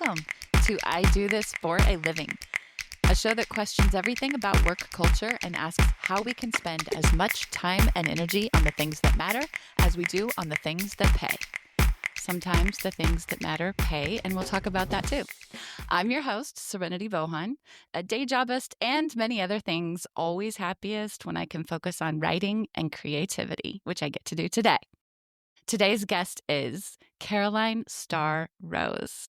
welcome to I Do This for a Living, a show that questions everything about work culture and asks how we can spend as much time and energy on the things that matter as we do on the things that pay. Sometimes the things that matter pay, and we'll talk about that too. I'm your host, Serenity Bohan, a day jobist and many other things, always happiest when I can focus on writing and creativity, which I get to do today. Today's guest is Caroline Starr Rose.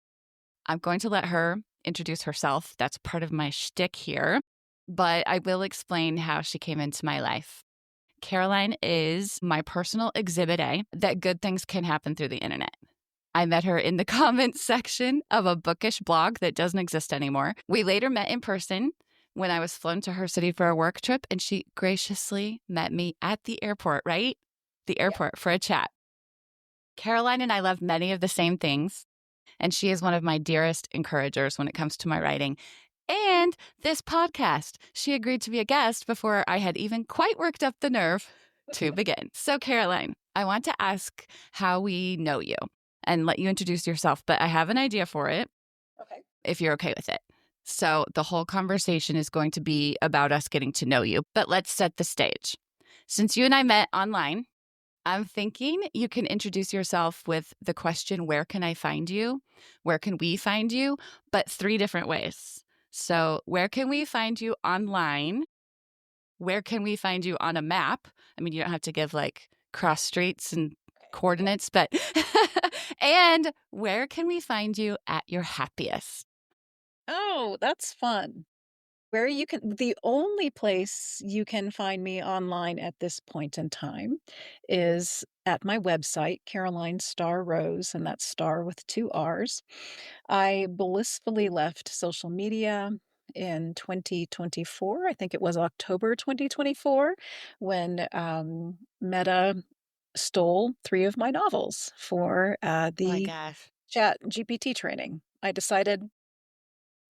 I'm going to let her introduce herself. That's part of my shtick here, but I will explain how she came into my life. Caroline is my personal exhibit A that good things can happen through the internet. I met her in the comments section of a bookish blog that doesn't exist anymore. We later met in person when I was flown to her city for a work trip, and she graciously met me at the airport, right? The airport for a chat. Caroline and I love many of the same things, and she is one of my dearest encouragers when it comes to my writing. And this podcast, she agreed to be a guest before I had even quite worked up the nerve to begin. So, Caroline, I want to ask how we know you and let you introduce yourself, but I have an idea for it. Okay. If you're okay with it. So the whole conversation is going to be about us getting to know you, but let's set the stage. Since you and I met online, I'm thinking you can introduce yourself with the question, where can I find you? Where can we find you? But 3 different ways. So where can we find you online? Where can we find you on a map? I mean, you don't have to give like cross streets and coordinates, but and where can we find you at your happiest? Oh, that's fun. The only place you can find me online at this point in time is at my website, Caroline Starr Rose, and that's star with 2 R's. I blissfully left social media in 2024. I think it was October 2024 when Meta stole 3 of my novels for Oh my the gosh. Chat GPT training. I decided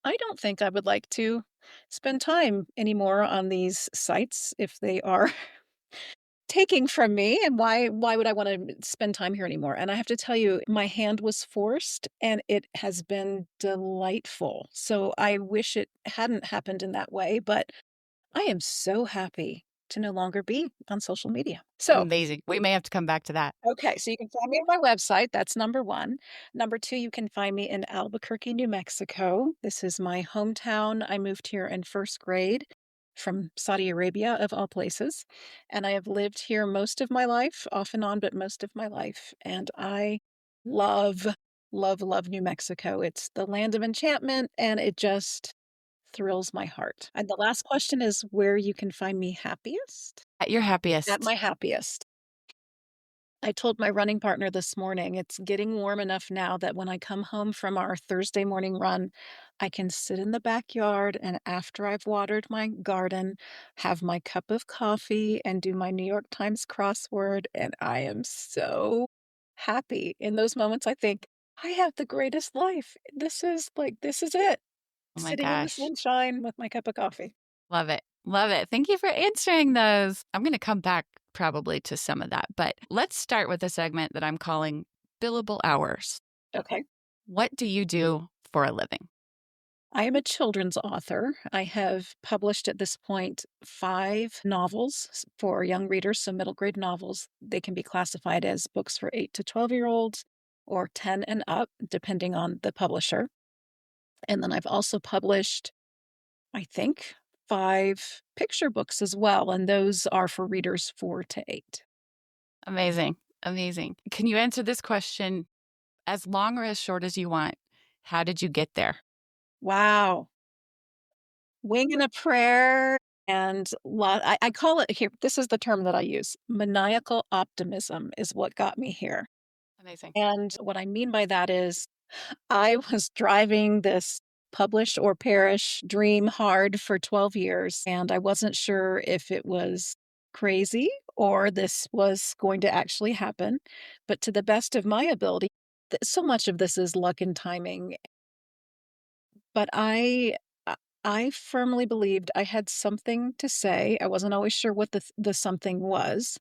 I don't think I would like to spend time anymore on these sites if they are taking from me, and why would I wanna spend time here anymore? And I have to tell you, my hand was forced, and it has been delightful. So I wish it hadn't happened in that way, but I am so happy to no longer be on social media. So Amazing. We may have to come back to that. okay, so you can find me on my website, that's number 1. Number 2, you can find me in Albuquerque, New Mexico. This is my hometown. I moved here in 1st grade from Saudi Arabia, of all places, and I have lived here most of my life, off and on, but most of my life, and I love, love, love New Mexico. It's the land of enchantment, and it just thrills my heart. And the last question is where you can find me happiest? At your At happiest. my happiest. I told my running partner this morning, it's getting warm enough now that when I come home from our Thursday morning run, I can sit in the backyard and after I've watered my garden, have my cup of coffee and do my New York Times crossword. And I am so happy. In those moments, I think, I have the greatest life. This is it. Oh my Sitting in the gosh. sunshine with my cup of coffee. Love it. Love it. Thank you for answering those. I'm going to come back probably to some of that, but let's start with a segment that I'm calling billable hours. Okay. What do you do for a living? I am a children's author. I have published at this point 5 novels for young readers, so middle grade novels. They can be classified as books for 8 to 12-year-olds or 10 and up, depending on the publisher. And then I've also published, I think, 5 picture books as well, and those are for readers 4 to 8. Amazing. Amazing. Can you answer this question as long or as short as you want? How did you get there? Wow. Wing and a prayer and I call it here, this is the term that I use, maniacal optimism is what got me here. Amazing. And what I mean by that is I was driving this publish or perish dream hard for 12 years, and I wasn't sure if it was crazy or this was going to actually happen. But to the best of my ability, so much of this is luck and timing. But I firmly believed I had something to say. I wasn't always sure what the something was,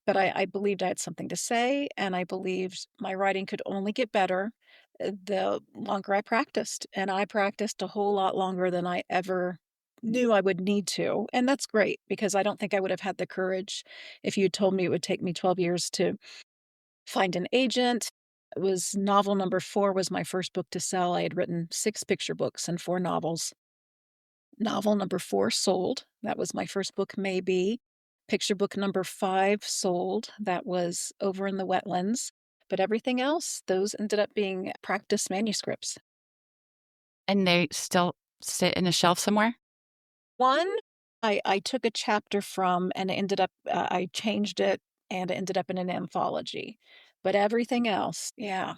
but I believed I had something to say, and I believed my writing could only get better the longer I practiced, and I practiced a whole lot longer than I ever knew I would need to, and that's great because I don't think I would have had the courage if you had told me it would take me 12 years to find an agent. It was novel number 4 was my first book to sell. I had written 6 picture books and 4 novels. Novel number 4 sold. That was my first book, Maybe. Picture book number 5 sold. That was Over in the Wetlands. But everything else, those ended up being practice manuscripts. And they still sit in a shelf somewhere? One, I took a chapter from and it ended up, I changed it and it ended up in an anthology. But everything else, yeah,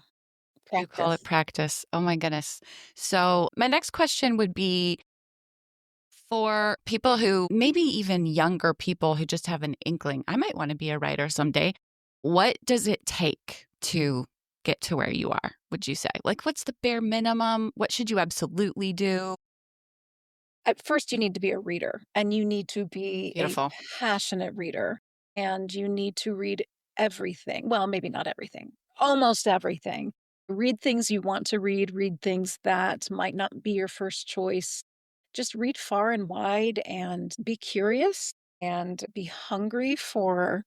You call it practice. practice. Oh my goodness. So, my next question would be for people who, maybe even younger people who just have an inkling, I might want to be a writer someday. What does it take to get to where you are, would you say? Like, what's the bare minimum? What should you absolutely do? At first, you need to be a reader, and you need to be a Beautiful. passionate reader, and you need to read everything. Well, maybe not everything, almost everything. Read things you want to read things that might not be your first choice. Just read far and wide and be curious and be hungry for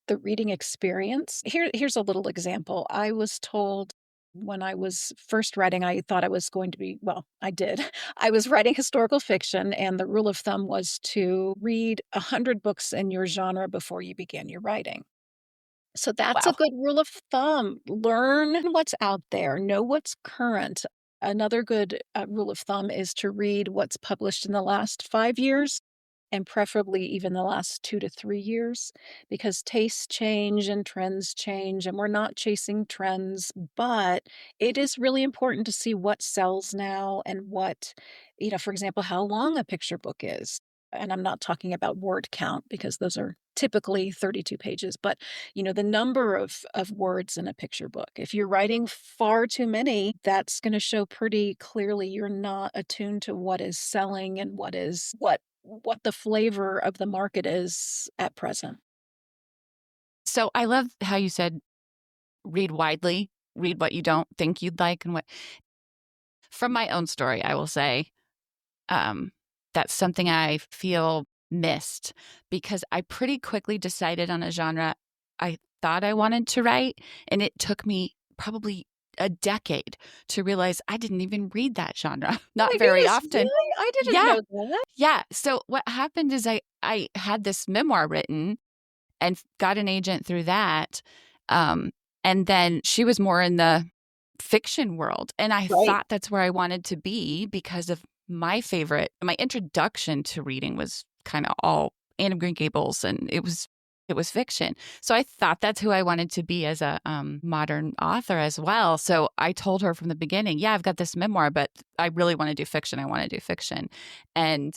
the reading experience. Here's a little example. I was told when I was first writing, I thought I was going to be, well, I did. I was writing historical fiction, and the rule of thumb was to read 100 books in your genre before you began your writing. So that's a Wow. good rule of thumb. Learn what's out there, know what's current. Another good rule of thumb is to read what's published in the last 5 years and preferably even the last 2 to 3 years because tastes change and trends change, and we're not chasing trends. But it is really important to see what sells now and what, for example, how long a picture book is. And I'm not talking about word count because those are typically 32 pages, but the number of words in a picture book. If you're writing far too many, that's going to show pretty clearly you're not attuned to what is selling and what the flavor of the market is at present. So, I love how you said read widely, read what you don't think you'd like. And what, from my own story, I will say, um, that's something I feel missed because I pretty quickly decided on a genre I thought I wanted to write. And it took me probably a decade to realize I didn't even read that genre, Oh not my very goodness, often. really? I didn't Yeah. know that. Yeah. So, what happened is I had this memoir written and got an agent through that. Um, and then she was more in the fiction world. And I Right. thought that's where I wanted to be because of my introduction to reading was kind of all Anne of Green Gables, and it was fiction. So I thought that's who I wanted to be as a modern author as well. So I told her from the beginning, yeah, I've got this memoir, but I really want to do fiction. I want to do fiction. And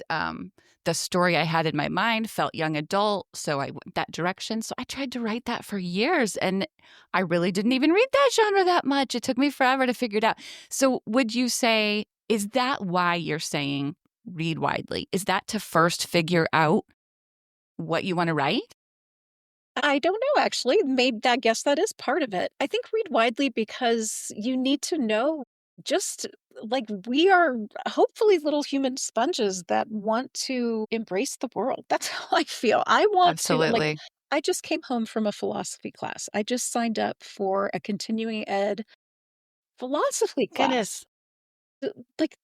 the story I had in my mind felt young adult. So I went that direction. So I tried to write that for years. And I really didn't even read that genre that much. It took me forever to figure it out. So would you say, is that why you're saying read widely? Is that to first figure out what you want to write? I don't know, actually. Maybe I guess that is part of it. I think read widely because you need to know just like we are hopefully little human sponges that want to embrace the world. That's how I feel. I want to, like, Absolutely. I just came home from a philosophy class. I just signed up for a continuing ed philosophy class. Goodness. Like,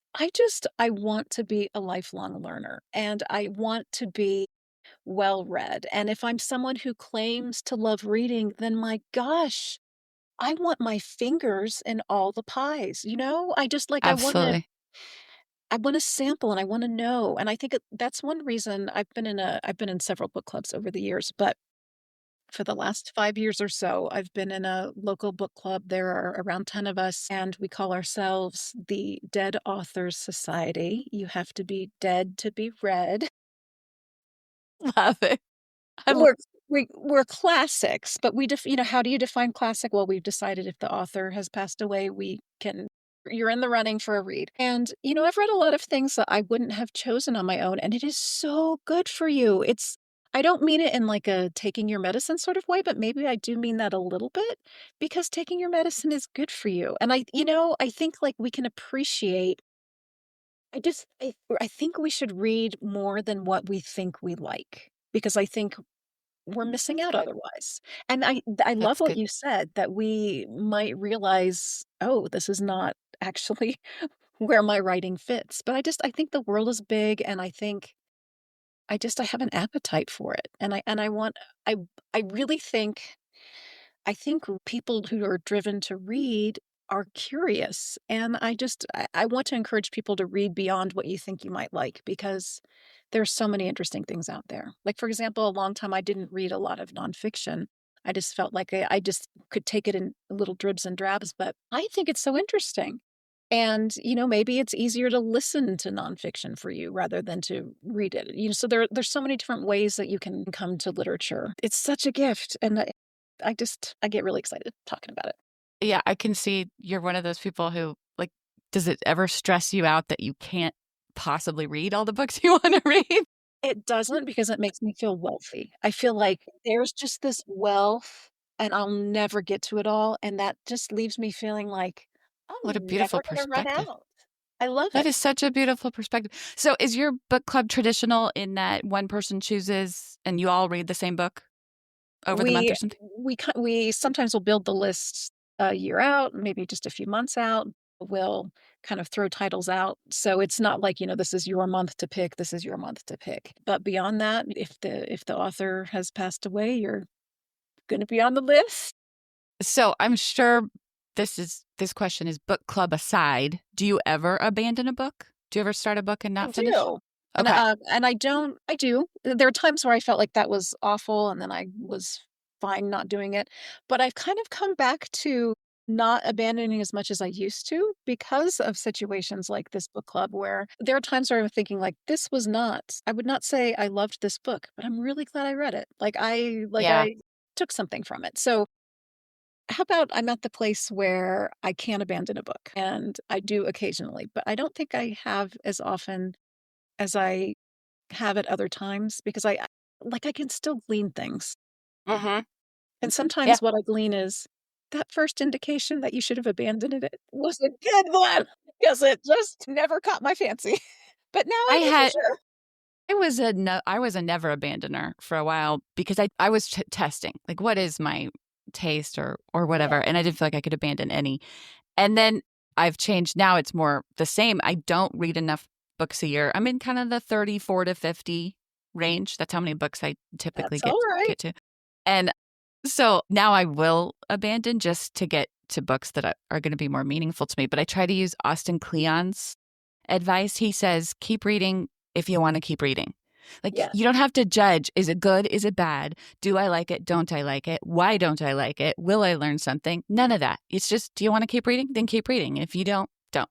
I want to be a lifelong learner and I want to be well read. And if I'm someone who claims to love reading, then my gosh, I want my fingers in all the pies, I just like Absolutely. I want to sample and I want to know. And I think that's one reason I've been in several book clubs over the years, but for the last 5 years or so, I've been in a local book club. There are around 10 of us, and we call ourselves the Dead Authors Society. You have to be dead to be read. Love it. I love We're we're classics, but how do you define classic? Well, we've decided if the author has passed away, you're in the running for a read. And, I've read a lot of things that I wouldn't have chosen on my own, and it is so good for you. I don't mean it in like a taking your medicine sort of way, but maybe I do mean that a little bit because taking your medicine is good for you. And I think like we can appreciate I think we should read more than what we think we like because I think we're missing That's out good. otherwise. And I love That's what good. you said that we might realize, oh, this is not actually where my writing fits. But I think the world is big and I think I have an appetite for it. And I want I I really think I think people who are driven to read are curious. And I want to encourage people to read beyond what you think you might like because there's so many interesting things out there. Like, for example, a long time I didn't read a lot of nonfiction. I just felt like I just could take it in little dribs and drabs, but I think it's so interesting. And, maybe it's easier to listen to nonfiction for you rather than to read it. So there's so many different ways that you can come to literature. It's such a gift. And I get really excited talking about it. Yeah, I can see you're one of those people who, like, does it ever stress you out that you can't possibly read all the books you want to read? It doesn't because it makes me feel wealthy. I feel like there's just this wealth and I'll never get to it all, and that just leaves me feeling like What a I'm beautiful never gonna run perspective. out. I love That it. is such a beautiful perspective. So, is your book club traditional in that one person chooses and you all read the same book over the month We or something? we sometimes will build the list a year out, maybe just a few months out. We'll kind of throw titles out. So it's not like, this is your month to pick, this is your month to pick. But beyond that, if the author has passed away, you're gonna be on the list. So, I'm sure this question is book club aside. Do you ever abandon a book? Do you ever start a book and I not finish? do. Okay. And I do. There are times where I felt like that was awful, and then I was fine not doing it. But I've kind of come back to not abandoning as much as I used to because of situations like this book club where there are times where I'm thinking like this was not I would not say I loved this book, but I'm really glad I read it. Yeah. I took something from it. So how about I'm at the place where I can abandon a book and I do occasionally, but I don't think I have as often as I have at other times because I can still glean things. Mhm. And Yeah. sometimes what I glean is that first indication that you should have abandoned it was a good one because it just never caught my fancy. But now I I know for had sure. I was a never abandoner for a while because I was testing, like, what is my taste or Yeah, whatever, and I didn't feel like I could abandon any. And then I've changed. Now it's more the same. I don't read enough books a year. I'm in kind of the 34 to 50 range. That's how many books I typically that's all right. get to. And so now I will abandon just to get to books that are going to be more meaningful to me. But I try to use Austin Kleon's advice. He says, keep reading if you want to keep reading. Like, Yeah, you don't have to judge. Is it good? Is it bad? Do I like it? Don't I like it? Why don't I like it? Will I learn something? None of that. It's just, do you want to keep reading? Then keep reading. If you don't, don't.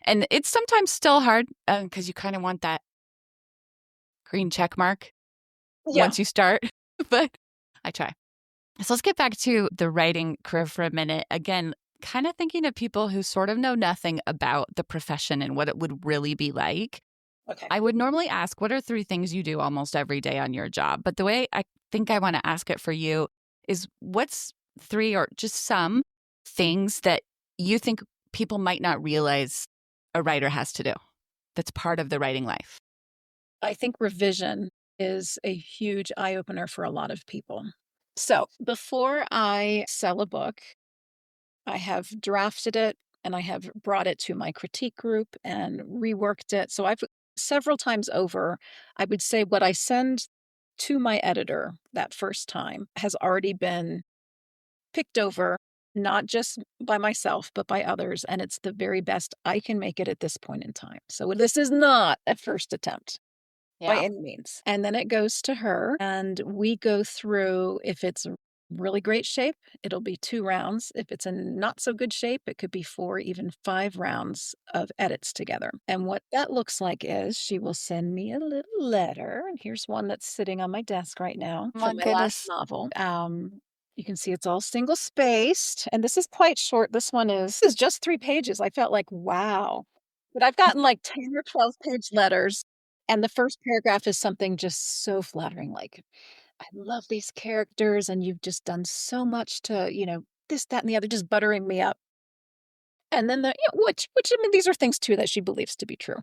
And it's sometimes still hard because you kind of want that green check mark yeah. once you start, but I try. So let's get back to the writing career for a minute. Again, kind of thinking of people who sort of know nothing about the profession and what it would really be like. Okay. I would normally ask, what are three things you do almost every day on your job? But the way I think I want to ask it for you is what's three or just some things that you think people might not realize a writer has to do that's part of the writing life? I think revision is a huge eye opener for a lot of people. So before I sell a book, I have drafted it and I have brought it to my critique group and reworked it. So I've several times over, I would say what I send to my editor that first time has already been picked over, not just by myself, but by others. And it's the very best I can make it at this point in time. So this is not a first attempt by Yeah. any means. And then it goes to her, and we go through if it's really great shape, it'll be 2 rounds. If it's in not so good shape, it could be 4, even 5 rounds of edits together. And what that looks like is she will send me a little letter, and here's one that's sitting on my desk right now My from my last goodness. novel. You can see it's all single spaced, and this is quite short. This is just 3 pages. I felt like, wow. But I've gotten like 10 or 12 page letters And the first paragraph is something just so flattering, like, "I love these characters, and you've just done so much to, this, that, and the other," just buttering me up. And then which, I mean, these are things too that she believes to be true.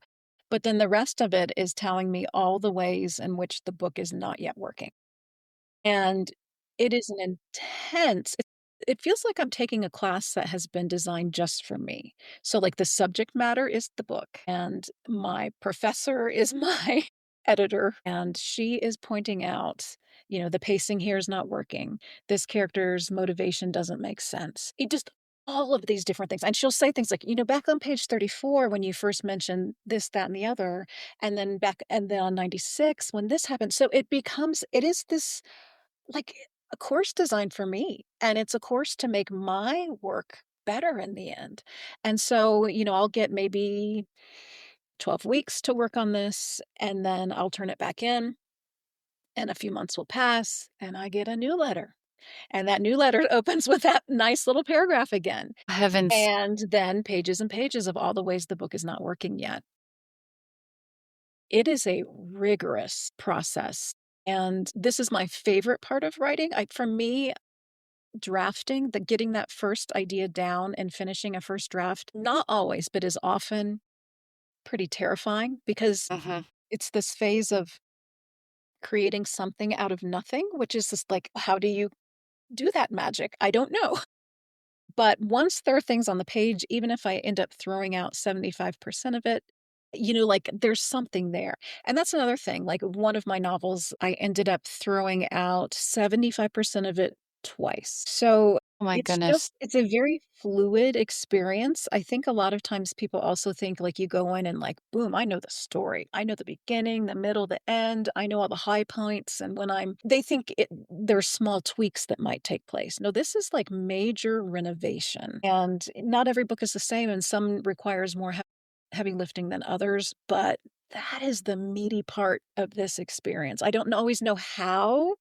But then the rest of it is telling me all the ways in which the book is not yet working. And it is an intense it feels like I'm taking a class that has been designed just for me. So, like, the subject matter is the book, and my professor is my editor, and she is pointing out, the pacing here is not working. This character's motivation doesn't make sense. It just all of these different things. And she'll say things like, back on page 34 when you first mentioned this, that, and the other, and then on 96 when this happened. So it is this like a course designed for me, and it's a course to make my work better in the end. And so, I'll get maybe 12 weeks to work on this, and then I'll turn it back in, and a few months will pass, and I get a new letter. And that new letter opens with that nice little paragraph again. Heavens. And then pages and pages of all the ways the book is not working yet. It is a rigorous process. And this is my favorite part of writing. For me, drafting, getting that first idea down and finishing a first draft, not always, but is often pretty terrifying because Mhm. it's this phase of creating something out of nothing, which is just like, how do you do that magic? I don't know. But once there are things on the page, even if I end up throwing out 75% of it, like there's something there. And that's another thing. Like one of my novels, I ended up throwing out 75% of it twice. So Oh my goodness. it's a very fluid experience. I think a lot of times people also think like you go in and like, boom, I know the story. I know the beginning, the middle, the end. I know all the high points. And they think there's small tweaks that might take place. No, this is like major renovation. And not every book is the same, and some requires more heavy lifting than others. But that is the meaty part of this experience. I don't always know how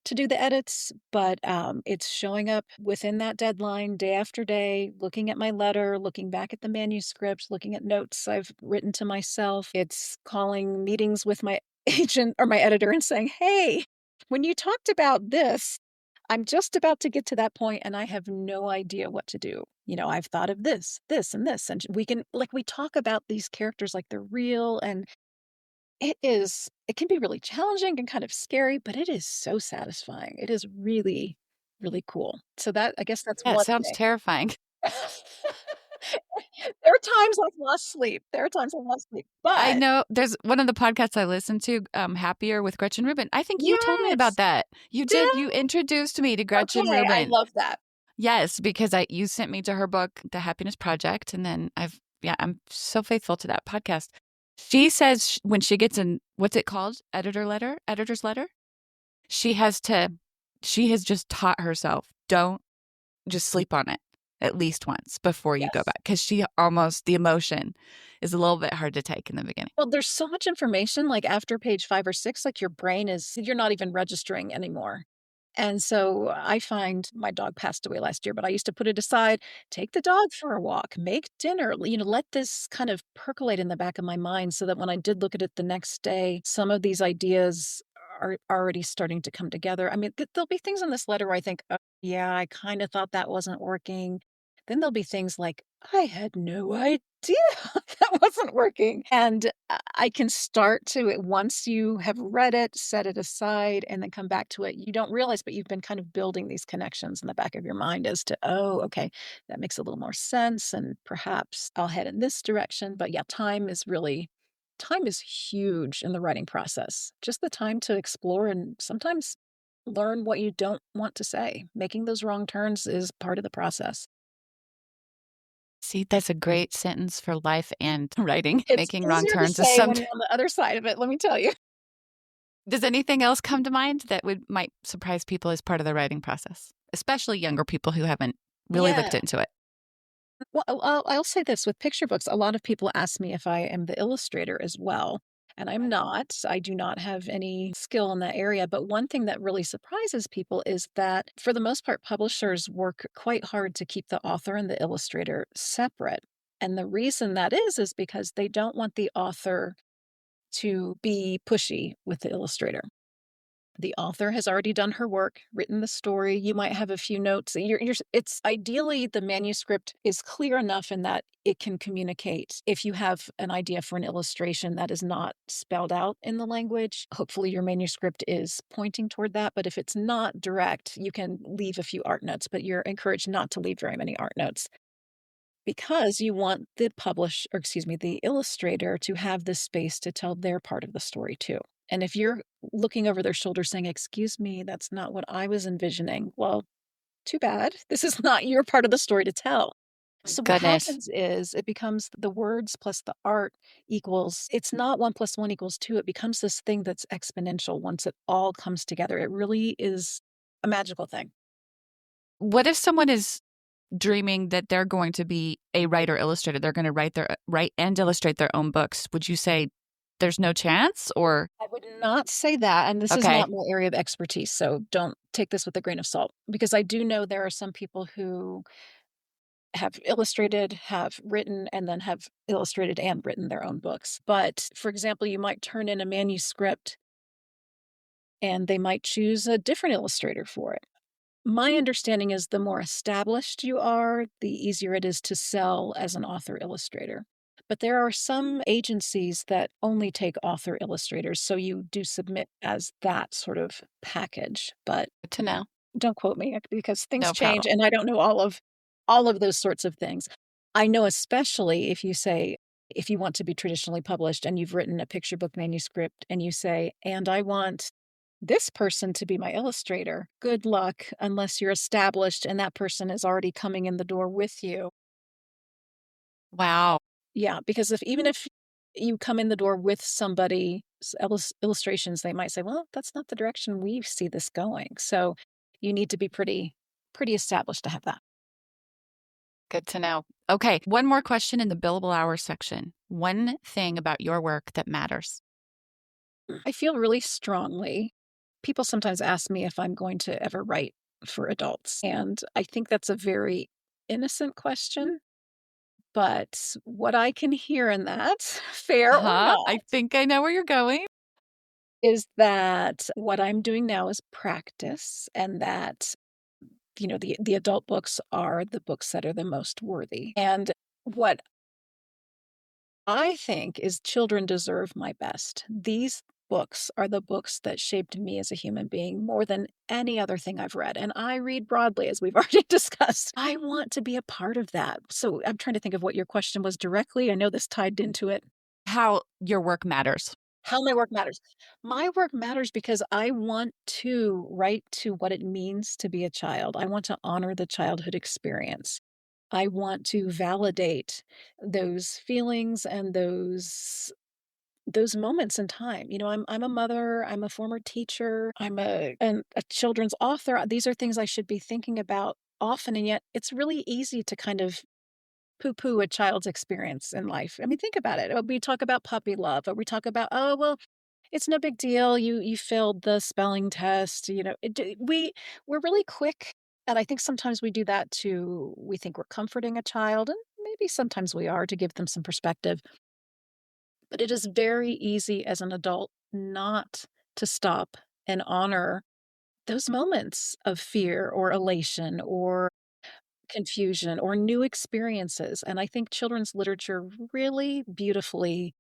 to do the edits, but, it's showing up within that deadline day after day, looking at my letter, looking back at the manuscript, looking at notes I've written to myself. It's calling meetings with my agent or my editor and saying, "Hey, when you talked about this, I'm just about to get to that point and I have no idea what to do. I've thought of this, this, and this." And we talk about these characters like they're real, and it can be really challenging and kind of scary, but it is so satisfying. It is really, really cool. So I guess that's Yeah, it one sounds thing. terrifying. There are times I've lost sleep. There are times I've lost sleep, I but know there's one of the podcasts I listen to, Happier with Gretchen Rubin. I think you told me about yes, that. You did did. I? You introduced me to Gretchen Okay, I Rubin. love that. Yes, because you sent me to her book, The Happiness Project, and then I'm so faithful to that podcast. She says when she gets in, what's it called? Editor's letter. She has to, she has just taught herself, don't just sleep on it at least once before you go Yes. back. Cause the emotion is a little bit hard to take in the beginning. Well, there's so much information, like, after page 5 or 6, like, you're not even registering anymore. And so I find my dog passed away last year, but I used to put it aside, take the dog for a walk, make dinner, let this kind of percolate in the back of my mind so that when I did look at it the next day, some of these ideas are already starting to come together. I mean, there'll be things in this letter where I think, "Oh, yeah, I kind of thought that wasn't working." Then there'll be things like, "I had no idea that wasn't working." And I can start to it once you have read it, set it aside, and then come back to it. You don't realize, but you've been kind of building these connections in the back of your mind as to, oh, okay, that makes a little more sense. And perhaps I'll head in this direction. But yeah, time is huge in the writing process. Just the time to explore and sometimes learn what you don't want to say. Making those wrong turns is part of the process. See, that's a great sentence for life and writing. It's Making wrong easier to turns is say when sometimes. you're on the other side of it, let me tell you. Does anything else come to mind that might surprise people as part of the writing process, especially younger people who haven't really Yeah. looked into it? Well, I'll say this with picture books, a lot of people ask me if I am the illustrator as well, and I'm not. I do not have any skill in that area. But one thing that really surprises people is that, for the most part, publishers work quite hard to keep the author and the illustrator separate. And the reason that is because they don't want the author to be pushy with the illustrator. The author has already done her work, written the story. You might have a few notes. It's ideally the manuscript is clear enough in that it can communicate. If you have an idea for an illustration that is not spelled out in the language, hopefully your manuscript is pointing toward that. But if it's not direct, you can leave a few art notes, but you're encouraged not to leave very many art notes because you want the illustrator to have the space to tell their part of the story too. And if you're looking over their shoulder saying, "Excuse me, that's not what I was envisioning," well, too bad. This is not your part of the story to tell. So what Goodness. happens is it becomes the words plus the art equals, it's not 1 plus 1 equals 2. It becomes this thing that's exponential once it all comes together. It really is a magical thing. What if someone is dreaming that they're going to be a writer illustrator? They're going to write and illustrate their own books. Would you say there's no chance, or I would not say that, and this is okay? not my area of expertise, so don't take this with a grain of salt, because I do know there are some people who have illustrated, have written, and then have illustrated and written their own books. But, for example, you might turn in a manuscript and they might choose a different illustrator for it. My understanding is the more established you are, the easier it is to sell as an author illustrator. But there are some agencies that only take author illustrators, so you do submit as that sort of package. But Good to know. don't quote me because things No change problem. and I don't know all of those sorts of things. I know especially if you say if you want to be traditionally published and you've written a picture book manuscript and you say, "And I want this person to be my illustrator." Good luck unless you're established and that person is already coming in the door with you. Wow. Yeah, because if you come in the door with somebody's illustrations, they might say, "Well, that's not the direction we see this going." So you need to be pretty established to have that. Good to know. Okay, one more question in the billable hours section. One thing about your work that matters. I feel really strongly. People sometimes ask me if I'm going to ever write for adults, and I think that's a very innocent question. But what I can hear in that, fair or Uh-huh. not, I think I know where you're going. is that what I'm doing now is practice and that, the adult books are the books that are the most worthy. And what I think is children deserve my best. These books are the books that shaped me as a human being more than any other thing I've read. And I read broadly, as we've already discussed. I want to be a part of that. So I'm trying to think of what your question was directly. I know this tied into it. How your work matters. How my work matters. My work matters because I want to write to what it means to be a child. I want to honor the childhood experience. I want to validate those feelings and those moments in time. I'm a mother, I'm a former teacher, I'm a children's author. These are things I should be thinking about often, and yet it's really easy to kind of poo-poo a child's experience in life. I mean, think about it. We talk about puppy love, or we talk about, "Oh, well, it's no big deal. You failed the spelling test." We're really quick, and I think sometimes we do that to we think we're comforting a child, and maybe sometimes we are to give them some perspective. But it is very easy as an adult not to stop and honor those moments of fear or elation or confusion or new experiences. And I think children's literature really beautifully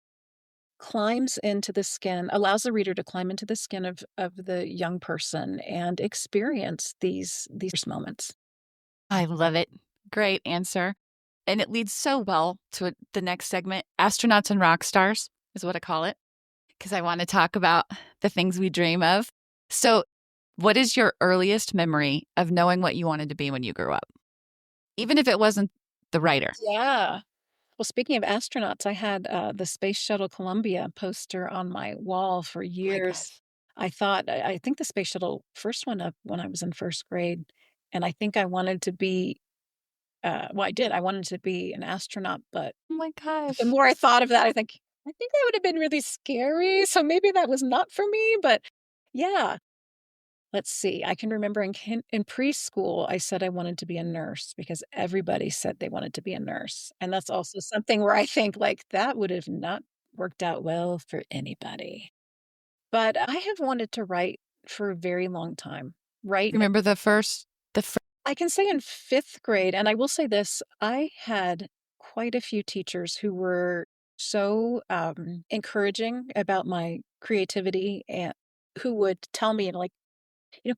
climbs into the skin, allows the reader to climb into the skin of the young person and experience these moments. I love it. Great answer. And it leads so well to the next segment. Astronauts and rock stars is what I call it, because I want to talk about the things we dream of. So, what is your earliest memory of knowing what you wanted to be when you grew up? Even if it wasn't the writer. Yeah. Well, speaking of astronauts, I had the Space Shuttle Columbia poster on my wall for Oh my years. gosh. I think the Space Shuttle first went up when I was in first grade, and I think I wanted to be well, I did. I wanted to be an astronaut, but Oh my the gosh. more I thought of that, I think that would have been really scary, so maybe that was not for me, but yeah. Let's see, I can remember in preschool, I said I wanted to be a nurse because everybody said they wanted to be a nurse, and that's also something where I think, like, that would have not worked out well for anybody. But I have wanted to write for a very long time. Right. Remember the first I can say in 5th grade, and I will say this, I had quite a few teachers who were so, encouraging about my creativity and who would tell me, like,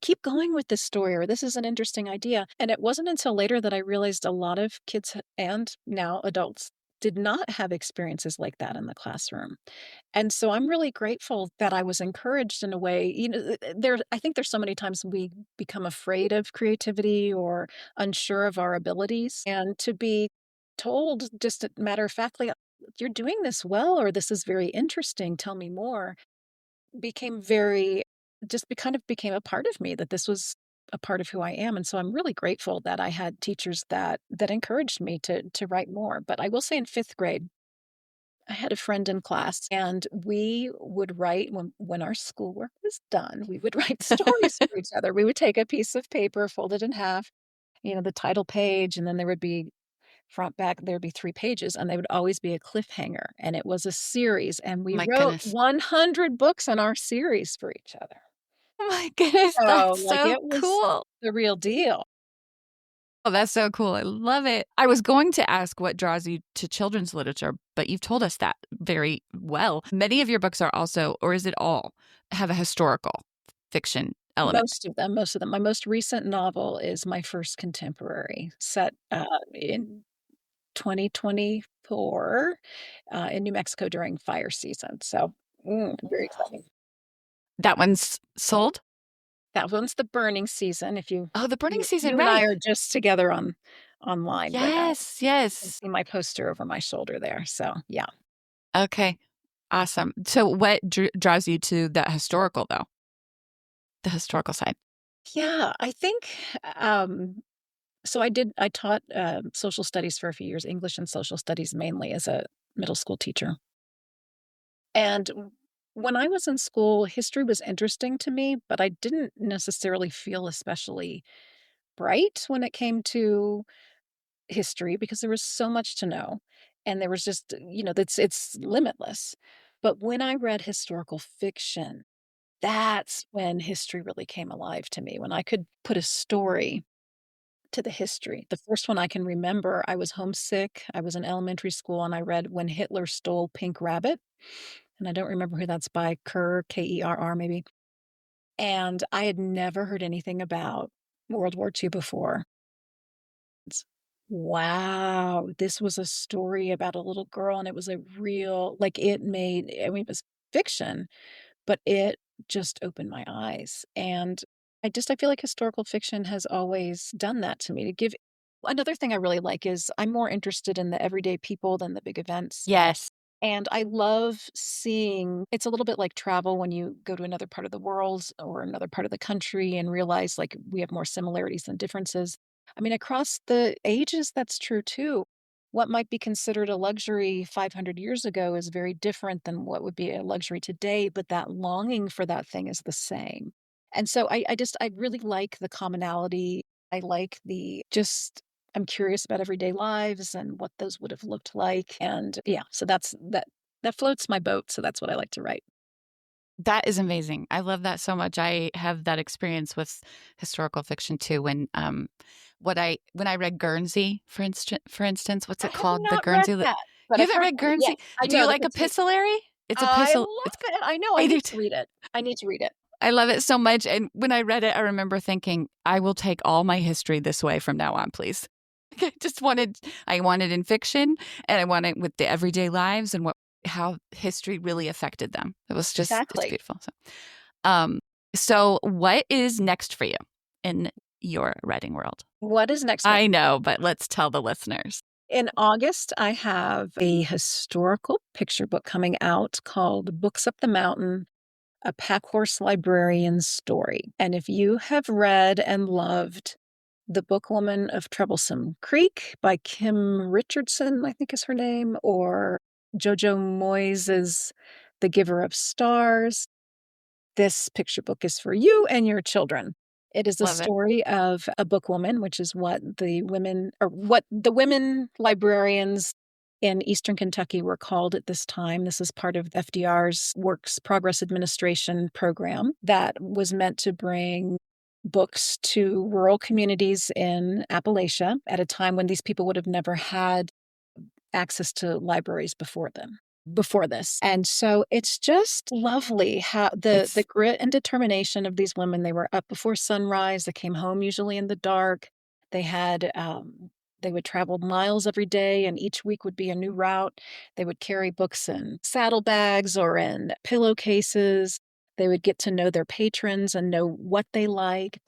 "Keep going with this story," or "This is an interesting idea." And it wasn't until later that I realized a lot of kids and now adults did not have experiences like that in the classroom. And so I'm really grateful that I was encouraged in a way. I think there's so many times we become afraid of creativity or unsure of our abilities. And to be told just matter of factly, you're doing this well, or this is very interesting, tell me more, became very kind of became a part of me, that this was a part of who I am. And so I'm really grateful that I had teachers that encouraged me to write more. But I will say in 5th grade, I had a friend in class, and we would write when our schoolwork was done, we would write stories for each other. We would take a piece of paper, fold it in half, the title page, and then there would be front, back, there'd be 3 pages, and they would always be a cliffhanger, and it was a series, and we my wrote goodness. 100 books in our series for each other. Oh my goodness, So, that's like, so it was cool. the real deal. Oh, that's so cool. I love it. I was going to ask what draws you to children's literature, but you've told us that very well. Many of your books are also, or is it all, have a historical fiction element? Most of them. My most recent novel is my first contemporary set, in 2024, in New Mexico during fire season. So, very exciting. That one's sold? That one's the burning season. If you Oh, the burning you season, you and I right. are just together online, but, Yes, you can yes. see my poster over my shoulder there. So, yeah. Okay, awesome. So what draws you to that historical, though? The historical side? Yeah, I think, um so I taught, social studies for a few years, English and social studies mainly as a middle school teacher. And when I was in school, history was interesting to me, but I didn't necessarily feel especially bright when it came to history because there was so much to know. And there was just, it's limitless. But when I read historical fiction, that's when history really came alive to me, when I could put a story to the history. The first one I can remember, I was homesick. I was in elementary school and I read When Hitler Stole Pink Rabbit. And I don't remember who that's by, Kerr, Kerr, maybe. And I had never heard anything about World War II before. It's, wow, this was a story about a little girl, and it was a real, like, it was fiction, but it just opened my eyes. And I feel like historical fiction has always done that to me, to give. Another thing I really like is I'm more interested in the everyday people than the big events. Yes. And I love seeing, it's a little bit like travel when you go to another part of the world or another part of the country and realize, like, we have more similarities than differences. I mean, across the ages, that's true too. What might be considered a luxury 500 years ago is very different than what would be a luxury today, but that longing for that thing is the same. And so I really like the commonality. I like I'm curious about everyday lives and what those would have looked like. And yeah, so that floats my boat. So that's what I like to write. That is amazing. I love that so much. I have that experience with historical fiction too. When I read Guernsey, for instance, what's I it have called? The not read Guernsey. that, but You I've haven't heard read of it. Yes, Guernsey? I Do you know the like petite. epistolary? It's I epistle. love It's it. I know. I I do. need to read it. I need to read it. I love it so much. And when I read it, I remember thinking, I will take all my history this way from now on, please. I wanted in fiction, and I wanted with the everyday lives and how history really affected them. It's Exactly. beautiful. Um, so what is next for you in your writing world? What is next? I know, but let's tell the listeners. In August, I have a historical picture book coming out called Books Up the Mountain, a Packhorse Librarian's Story. And if you have read and loved The Bookwoman of Troublesome Creek by Kim Richardson, I think is her name, or Jojo Moyes's The Giver of Stars, this picture book is for you and your children. It is the Love it. story of a bookwoman, which is what the women librarians in Eastern Kentucky were called at this time. This is part of FDR's Works Progress Administration program that was meant to bring books to rural communities in Appalachia at a time when these people would have never had access to libraries before this. And so it's just lovely how the It's grit and determination of these women. They were up before sunrise, they came home usually in the dark. They had they would travel miles every day, and each week would be a new route. They would carry books in saddlebags or in pillowcases. They would get to know their patrons and know what they liked.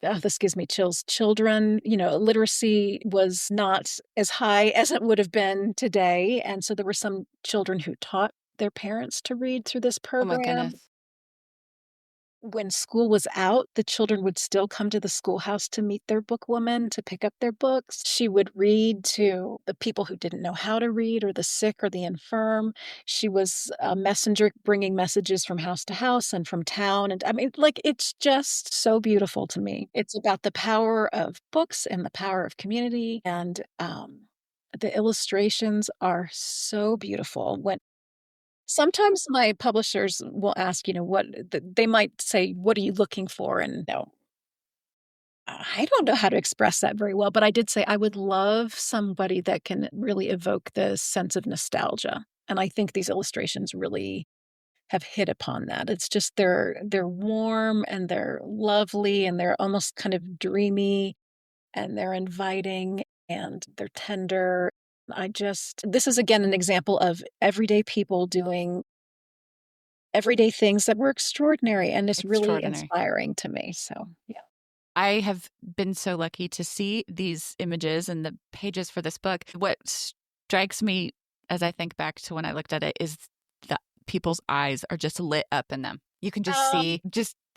Oh, this gives me chills. Children, literacy was not as high as it would have been today. And so there were some children who taught their parents to read through this oh my program. goodness. When school was out, the children would still come to the schoolhouse to meet their bookwoman, to pick up their books. She would read to the people who didn't know how to read, or the sick or the infirm. She was a messenger bringing messages from house to house and from town. And I mean, like, it's just so beautiful to me. It's about the power of books and the power of community. And the illustrations are so beautiful. Sometimes my publishers will ask, they might say, "What are you looking for?" And no, I don't know how to express that very well, but I did say I would love somebody that can really evoke the sense of nostalgia. And I think these illustrations really have hit upon that. It's just they're warm and they're lovely and they're almost kind of dreamy and they're inviting and they're tender. This is again an example of everyday people doing everyday things that were extraordinary, and it's really Extraordinary. inspiring to me, so, yeah. I have been so lucky to see these images and the pages for this book. What strikes me as I think back to when I looked at it is that people's eyes are just lit up in them. You can just Um, see,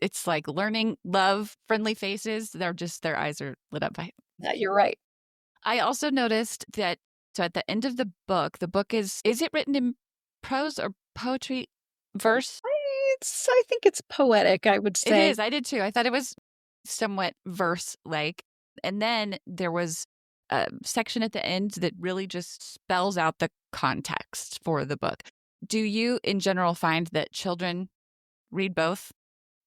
it's like learning, love, friendly faces. Their eyes are lit up by. you're right. I also noticed that, so at the end of the book is it written in prose or poetry, verse? I think it's poetic, I would It say. is. I did too. I thought it was somewhat verse like. And then there was a section at the end that really just spells out the context for the book. Do you, in general, find that children read both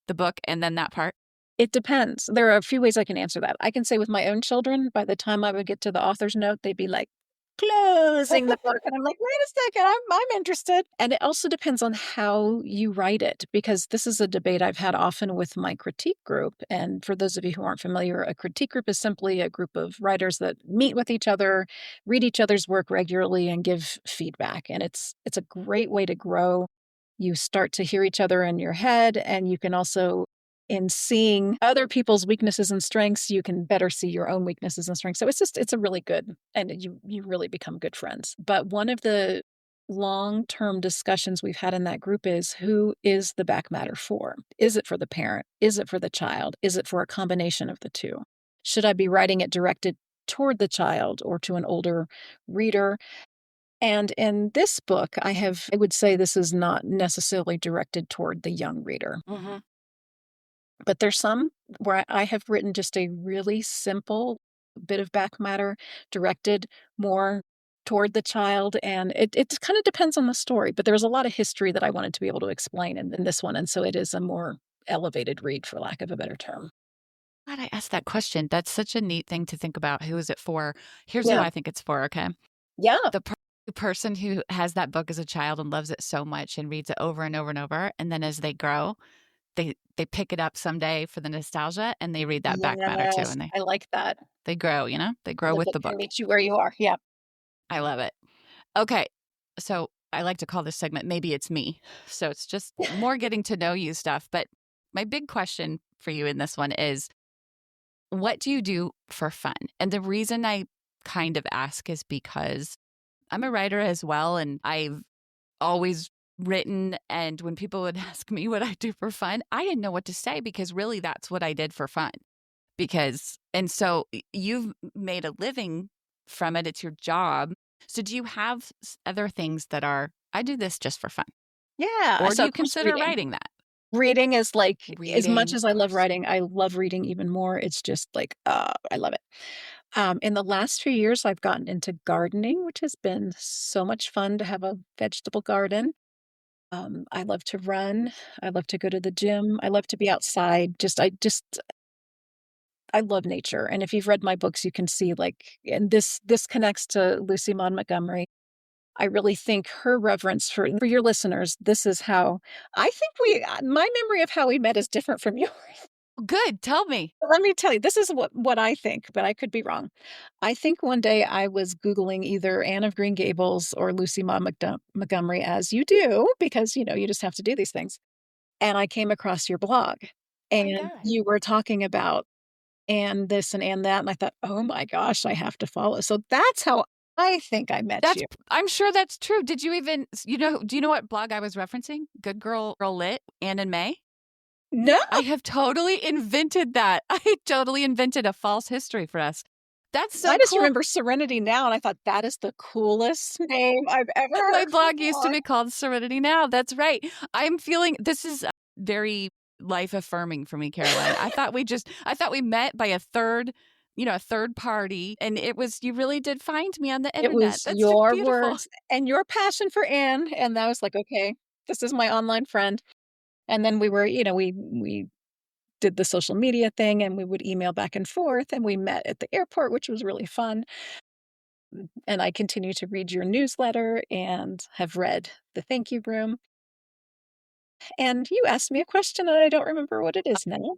the book and then that part? It depends. There are a few ways I can answer that. I can say with my own children, by the time I would get to the author's note, they'd be like, closing the book, and I'm like, "Wait a second, I'm interested." And it also depends on how you write it, because this is a debate I've had often with my critique group. And for those of you who aren't familiar, a critique group is simply a group of writers that meet with each other, read each other's work regularly, and give feedback. And it's a great way to grow. You start to hear each other in your head, and you can also, in seeing other people's weaknesses and strengths, you can better see your own weaknesses and strengths. So it's a really good, and you really become good friends. But one of the long-term discussions we've had in that group is, who is the back matter for? Is it for the parent? Is it for the child? Is it for a combination of the two? Should I be writing it directed toward the child or to an older reader? And in this book, I would say this is not necessarily directed toward the young reader. Mm-hmm. But there's some where I have written just a really simple bit of back matter directed more toward the child, and it kind of depends on the story, but there's a lot of history that I wanted to be able to explain in this one, and so it is a more elevated read, for lack of a better term. Glad I asked that question. That's such a neat thing to think about. Who is it for? Here's who Yeah. I think it's for, okay? Yeah. The person who has that book as a child and loves it so much and reads it over and over and over, and then as they grow, they pick it up someday for the nostalgia and they read that back matter too, Yes, and I like that. they grow, they grow The with book the can book. meet you where you are. Yeah. I love it. Okay. So I like to call this segment Maybe It's Me. So it's just more getting to know you stuff. But my big question for you in this one is, what do you do for fun? And the reason I kind of ask is because I'm a writer as well, and I've always written. And when people would ask me what I do for fun, I didn't know what to say, because really that's what I did for fun. And so you've made a living from it. It's your job. So do you have other things that are, I do this just for fun? Yeah. Or do So, you of course, consider writing that? reading is like, as much Reading, as of I love course. writing, I love reading even more. It's just like, I love it. In the last few years, I've gotten into gardening, which has been so much fun to have a vegetable garden. I love to run. I love to go to the gym. I love to be outside. I love nature. And if you've read my books, you can see like, and this connects to Lucy Maud Montgomery. I really think her reverence for your listeners. This is how I think my memory of how we met is different from yours. Good. Tell me. Let me tell you, this is what I think, but I could be wrong. I think one day I was Googling either Anne of Green Gables or Lucy Maud Montgomery, as you do, because, you just have to do these things. And I came across your blog, My and God. you were talking about and this and that, and I thought, "Oh my gosh, I have to follow." So that's how I think I met That's you. I'm sure that's true. Did you even do you know what blog I was referencing? Good Girl Lit, Anne and May? No, I have totally invented that. I totally invented a false history for us. That's I so just cool. remember Serenity Now, and I thought, "That is the coolest name I've ever My heard for a blog used to blog." be called Serenity Now. That's right. I'm feeling this is very life affirming for me, Caroline. I thought we met by a third party, and it was you really did find me on the It internet. was That's just your beautiful. words and your passion for Anne, and I was like, "Okay, this is my online friend." And then we were we did the social media thing, and we would email back and forth, and we met at the airport, which was really fun. And I continue to read your newsletter and have read The Thank You Room. And you asked me a question, and I don't remember what it is now.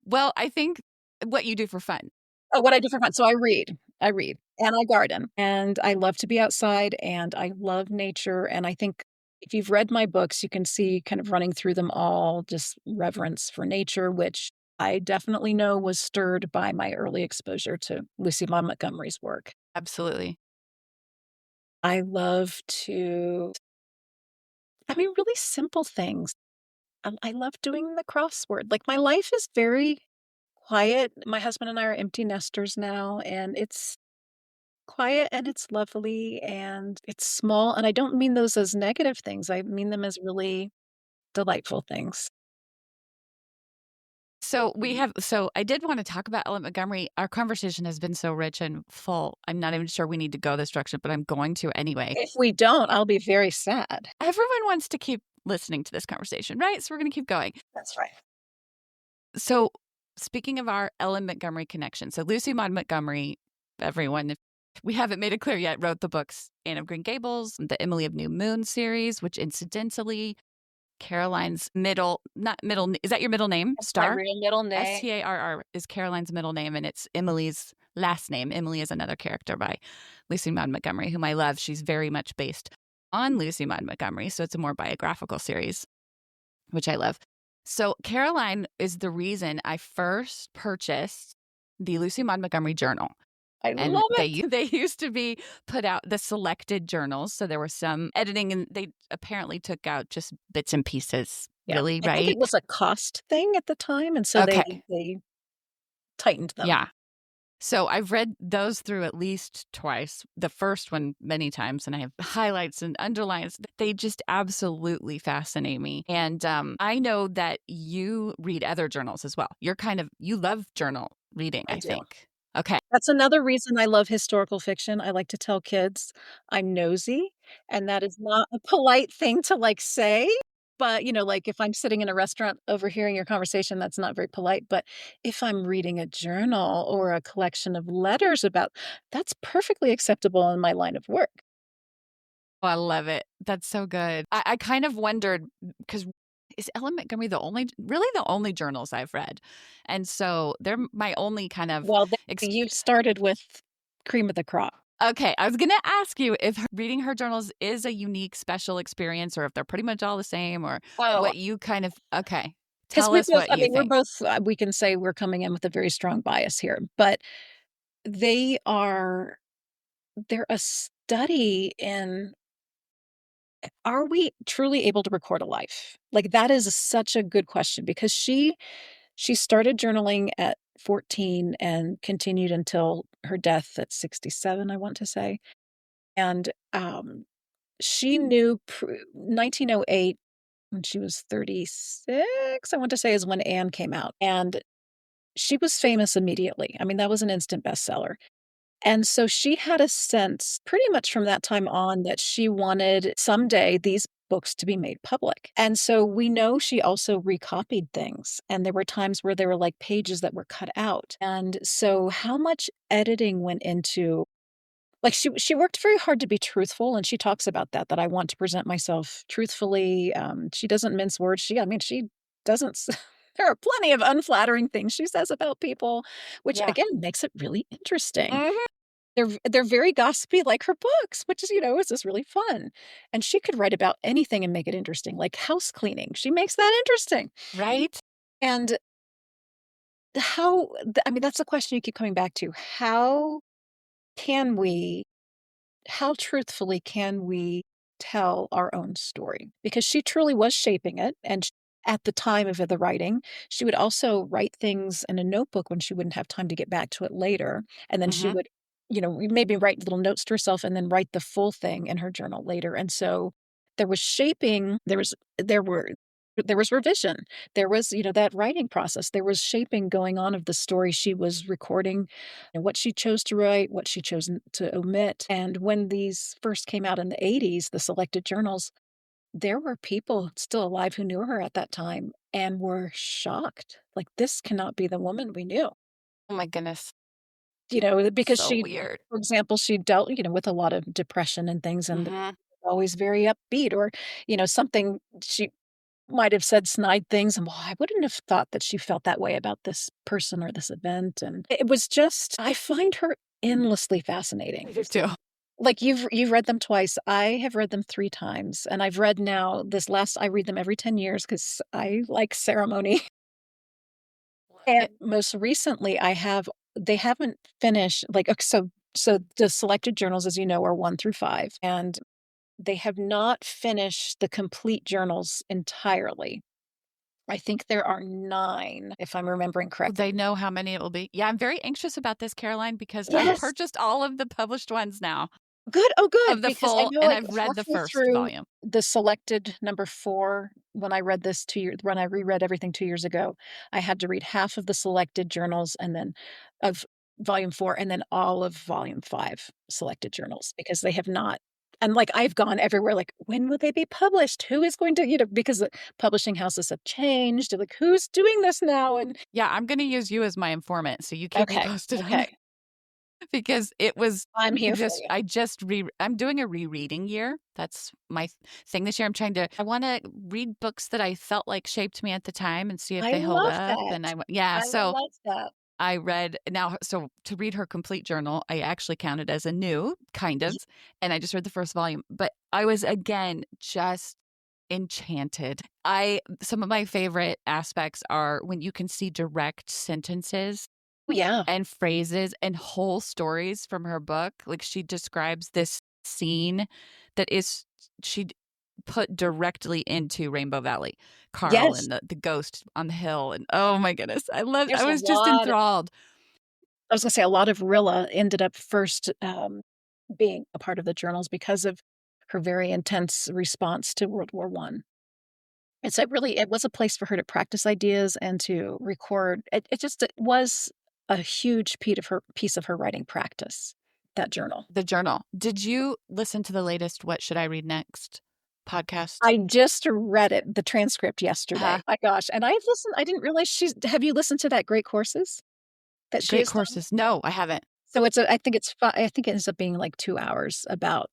Well, I think what you do for fun. Oh, what I do for fun. So I read, and I garden, and I love to be outside, and I love nature. And I think if you've read my books, you can see kind of running through them all, just reverence for nature, which I definitely know was stirred by my early exposure to Lucy Maud Montgomery's work. Absolutely. I love really simple things. I love doing the crossword. Like, my life is very quiet. My husband and I are empty nesters now, and it's quiet and it's lovely and it's small. And I don't mean those as negative things. I mean them as really delightful things. So I did want to talk about Ellen Montgomery. Our conversation has been so rich and full. I'm not even sure we need to go this direction, but I'm going to anyway. If we don't, I'll be very sad. Everyone wants to keep listening to this conversation, right? So we're going to keep going. That's right. So speaking of our Ellen Montgomery connection, so Lucy Maud Montgomery, everyone, if we haven't made it clear yet, wrote the books Anne of Green Gables, the Emily of New Moon series, which incidentally, Caroline's not middle, is that your middle name? That's my Starr? real middle name. Starr is Caroline's middle name, and it's Emily's last name. Emily is another character by Lucy Maud Montgomery, whom I love. She's very much based on Lucy Maud Montgomery, so it's a more biographical series, which I love. So Caroline is the reason I first purchased the Lucy Maud Montgomery journal. I And love they it. they used to be put out the selected journals, so there was some editing, and they apparently took out just bits and pieces. Yeah. Really, I think right? it was a cost thing at the time. And so Okay, they tightened them. yeah. So I've read those through at least twice. The first one many times, and I have highlights and underlines. They just absolutely fascinate me. And I know that you read other journals as well. You love journal reading, I I do. think. Okay. That's another reason I love historical fiction. I like to tell kids I'm nosy, and that is not a polite thing to, like, say, but, like, if I'm sitting in a restaurant overhearing your conversation, that's not very polite, but if I'm reading a journal or a collection of letters about that's perfectly acceptable in my line of work. Oh, I love it. That's so good. I kind of wondered because is Ellen Montgomery really the only journals I've read? And so they're my only kind of Well, you started with cream of the crop. okay, I was going to ask you if reading her journals is a unique, special experience or if they're pretty much all the same or Oh, what you kind of, okay, 'cause tell we us both what I you mean, we're think. both, we can say we're coming in with a very strong bias here, but they are they're a study in are we truly able to record a life? Like, that is such a good question because she started journaling at 14 and continued until her death at 67, I want to say. And, she knew 1908 when she was 36, I want to say, is when Anne came out, and she was famous immediately. I mean, that was an instant bestseller. And so she had a sense pretty much from that time on that she wanted someday these books to be made public. And so we know she also recopied things. And there were times where there were like pages that were cut out. And so how much editing went into like she worked very hard to be truthful, and she talks about that I want to present myself truthfully. She doesn't mince words. She doesn't there are plenty of unflattering things she says about people, which Yeah. again makes it really interesting. Mhm. They're very gossipy like her books, which is just really fun. And she could write about anything and make it interesting, like house cleaning. She makes that interesting. Right? And that's the question you keep coming back to. Can we how truthfully can we tell our own story? Because she truly was shaping it. And at the time of the writing, she would also write things in a notebook when she wouldn't have time to get back to it later. And then she Mhm. would, maybe write little notes to herself and then write the full thing in her journal later. And so there was shaping, there were, there was revision. There was, that writing process. There was shaping going on of the story she was recording and what she chose to write, what she chose to omit. And when these first came out in the 80s, the selected journals, there were people still alive who knew her at that time and were shocked. Like, this cannot be the woman we knew, Oh my goodness. because So she, weird. for example, she dealt, with a lot of depression and things and Mhm. always very upbeat or, something she might have said snide things, and, "Well, I wouldn't have thought that she felt that way about this person or this event," and it was just I find her endlessly fascinating. I do too. Like, you've read them twice, I have read them 3 times, and I've read now I read them every 10 years because I like ceremony, and It most recently, they haven't finished, like, so the selected journals, as you know, are 1 through 5, and they have not finished the complete journals entirely. I think there are 9, if I'm remembering Will they correctly. know how many it will be? Yeah, I'm very anxious about this, Caroline, because I've Yes! purchased all of the published ones now Good, oh, of good, the because I full know, and like, I've read the halfway first through volume. the selected number 4, when I read this 2 years when I reread everything 2 years ago, I had to read half of the selected journals and then of volume 4 and then all of volume 5 selected journals because they have not and, like, I've gone everywhere, like, "When will they be published? Who is going to" because the publishing houses have changed, like, "Who's doing this now?" And Yeah, I'm gonna use you as my informant, so you keep me okay, posted on it okay, because it was I'm here for you. I'm doing a rereading year. That's my thing this year. I wanna read books that I felt like shaped me at the time and see if I they hold love up, that. and yeah, I so love that. I read now so to read her complete journal, I actually counted as a new, kind of, and I just read the first volume, but I was again just enchanted. I Some of my favorite aspects are when you can see direct sentences Oh, yeah. and phrases and whole stories from her book. Like she describes this scene that is she put directly into Rainbow Valley. Carl Yes. and the ghost on the hill and oh my goodness. I There's a was just lot enthralled. I was gonna say a lot of Rilla ended up first, being a part of the journals because of her very intense response to World War One. And so it was a place for her to practice ideas and to record. It was a huge piece of her writing practice, that journal. The journal. Did you listen to the latest What Should I Read Next podcast? I just read the transcript yesterday. Uh-huh. My gosh, and I didn't realize have you listened to that Great Courses that she Great has done? courses. No, I haven't. So I think it ends up being like 2 hours about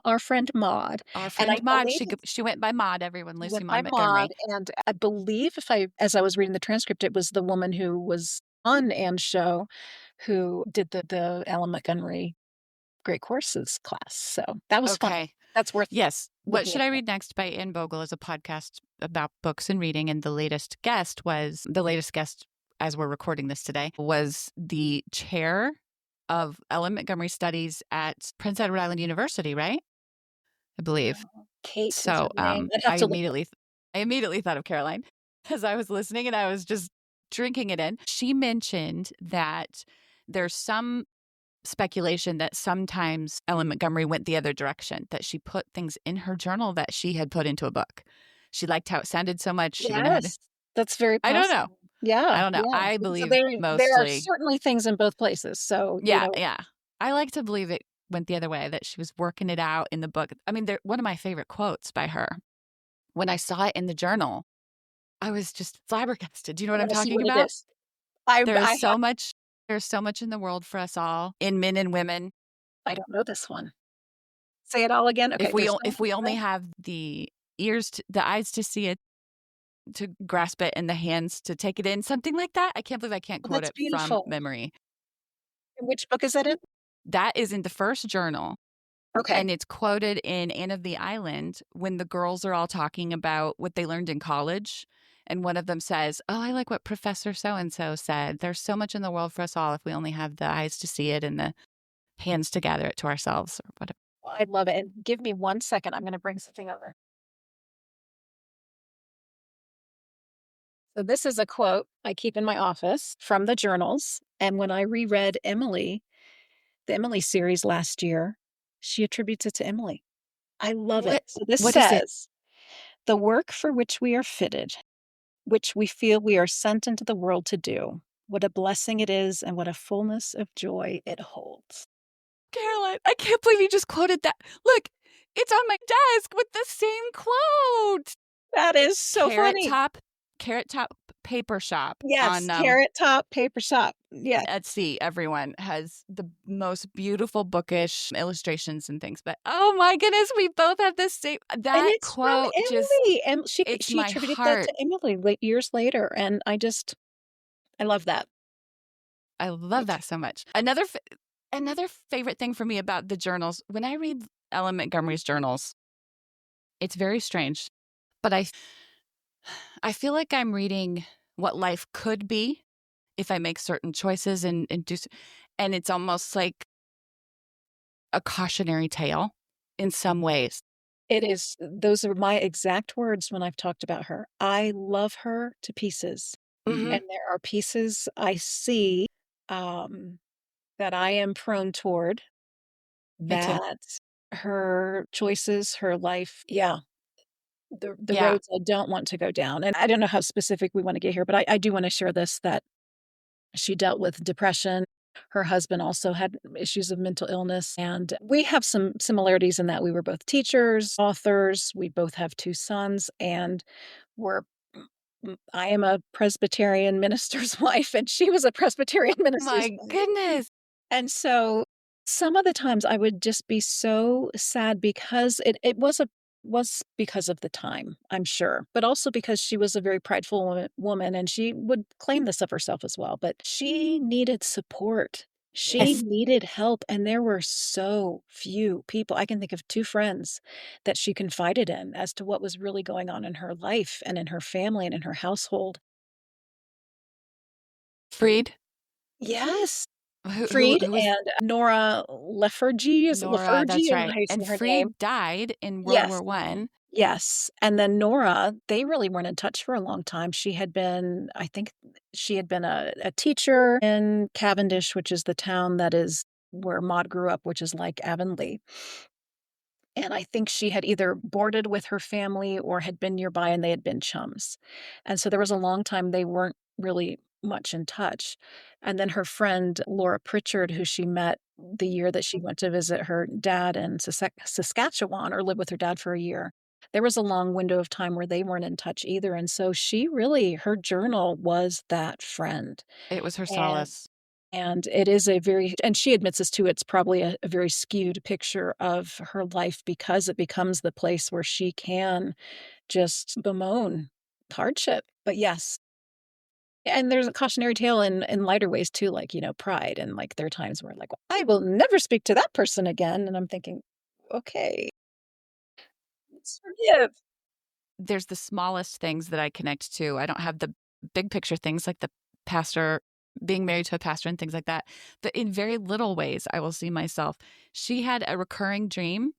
our friend Maude, Our and I friend Maud, believe she went by Maud, everyone, she Lucy went by Maud Maude, Montgomery. and I believe as I was reading the transcript, it was the woman who was on Anne's show who did the Ellen Montgomery Great Courses class, so that was fun. Okay. That's worth Yes. What looking Should I into. Read Next by Anne Bogel is a podcast about books and reading. And the latest guest, as we're recording this today, was the chair of Ellen Montgomery Studies at Prince Edward Island University, right? I believe. Kate is So her name. I'd have to look. I immediately thought of Caroline as I was listening and I was just drinking it in. She mentioned that there's some speculation that sometimes Ellen Montgomery went the other direction, that she put things in her journal that she had put into a book. She liked how it sounded so much. She went ahead. Yes, that's very I don't know. possible. Yeah, I don't know. yeah. I So believe there are mostly. certainly things in both places, so, Yeah, yeah. I like to believe it went the other way, that she was working it out in the book. I mean, one of my favorite quotes by her, when I saw it in the journal, I was just flabbergasted. Do you know I what I'm want to see talking what it about? is. I There's have. so much there's so much in the world for us all, in men and women. I don't know this one. Say it all again. Okay, there's so If much we for only us. have the eyes to see it, to grasp it, and the hands to take it in, something like that. I can't believe I can't Oh, quote that's it from beautiful. memory. And which book is that in? That is in the first journal. Okay. And it's quoted in Anne of the Island when the girls are all talking about what they learned in college. And one of them says, "Oh, I like what Professor so and so said. There's so much in the world for us all if we only have the eyes to see it and the hands to gather it to ourselves," or whatever. I love it. And give me 1 second. I'm going to bring something over. So this is a quote I keep in my office from the journals. And when I reread Emily, the Emily series last year, she attributes it to Emily. I love it. What So this what is it? says, the work for which we are fitted, which we feel we are sent into the world to do. What a blessing it is, and what a fullness of joy it holds. Caroline, I can't believe you just quoted that. Look, it's on my desk with the same quote. That is so Carrot funny. Top Carrot Top Paper Shop Yes, on Carrot Top Paper Shop. Yeah, Etsy. Everyone has the most beautiful bookish illustrations and things. But oh my goodness, we both have the same. and That it's from quote just, Emily, and it's she my attributed that heart. to Emily years later, and I love that. I love that so much. Another favorite thing for me about the journals, when I read Ellen Montgomery's journals, it's very strange, but I feel like I'm reading what life could be if I make certain choices and and it's almost like a cautionary tale in some ways. It is those are my exact words when I've talked about her. I love her to pieces, Mhm. and there are pieces I see, um, that I am prone toward, Me too. that her choices, her life, yeah, the Yeah, roads I don't want to go down, and I don't know how specific we wanna get here, but I do wanna share this, that she dealt with depression. Her husband also had issues of mental illness, and we have some similarities in that we were both teachers, authors, we both have 2 sons, and we're I am a Presbyterian minister's wife, and she was a Presbyterian minister's my wife. goodness. And so, some of the times I would just be so sad because it was because of the time, I'm sure, but also because she was a very prideful woman, and she would claim this of herself as well, but she needed support. She Yes. needed help, and there were so few people. I can think of 2 friends that she confided in as to what was really going on in her life and in her family and in her household. Freed, Yes. who Freed who was and Nora Lefergie, is it Nora, Lafergie? that's I don't know right. how you say And her name. Freed died in World Yes, War One. yes, and then Nora, they really weren't in touch for a long time. She had been I think she had been a teacher in Cavendish, which is the town that is where Maud grew up, which is like Avonlea. And I think she had either boarded with her family or had been nearby and they had been chums. And so there was a long time they weren't really much in touch. And then her friend Laura Pritchard, who she met the year that she went to visit her dad in Saskatchewan or live with her dad for a year, there was a long window of time where they weren't in touch either. And so her journal was that friend. It was her And solace. it is a very and she admits this too, it's probably a very skewed picture of her life because it becomes the place where she can just bemoan hardship. But yes, and there's a cautionary tale in lighter ways too, like, pride, and, like, there are times where, like, "I will never speak to that person again," and I'm thinking, "Okay, let's forgive." There's the smallest things that I connect to. I don't have the big picture things like the pastor, being married to a pastor and things like that. But in very little ways, I will see myself. She had a recurring dream